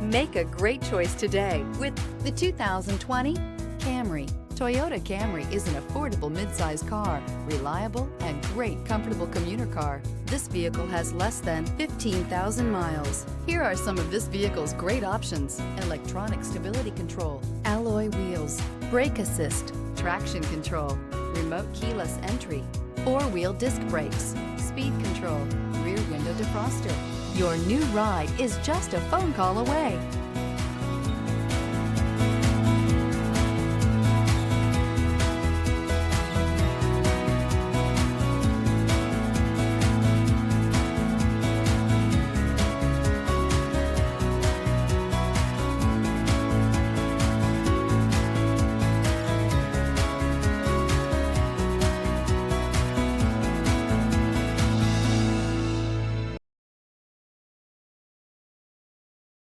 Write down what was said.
Make a great choice today with the 2020 Camry. Toyota Camry is an affordable midsize car, reliable and great comfortable commuter car. This vehicle has less than 15,000 miles. Here are some of this vehicle's great options: electronic stability control, alloy wheels, brake assist, traction control, remote keyless entry, four-wheel disc brakes, speed control, rear window defroster. Your new ride is just a phone call away.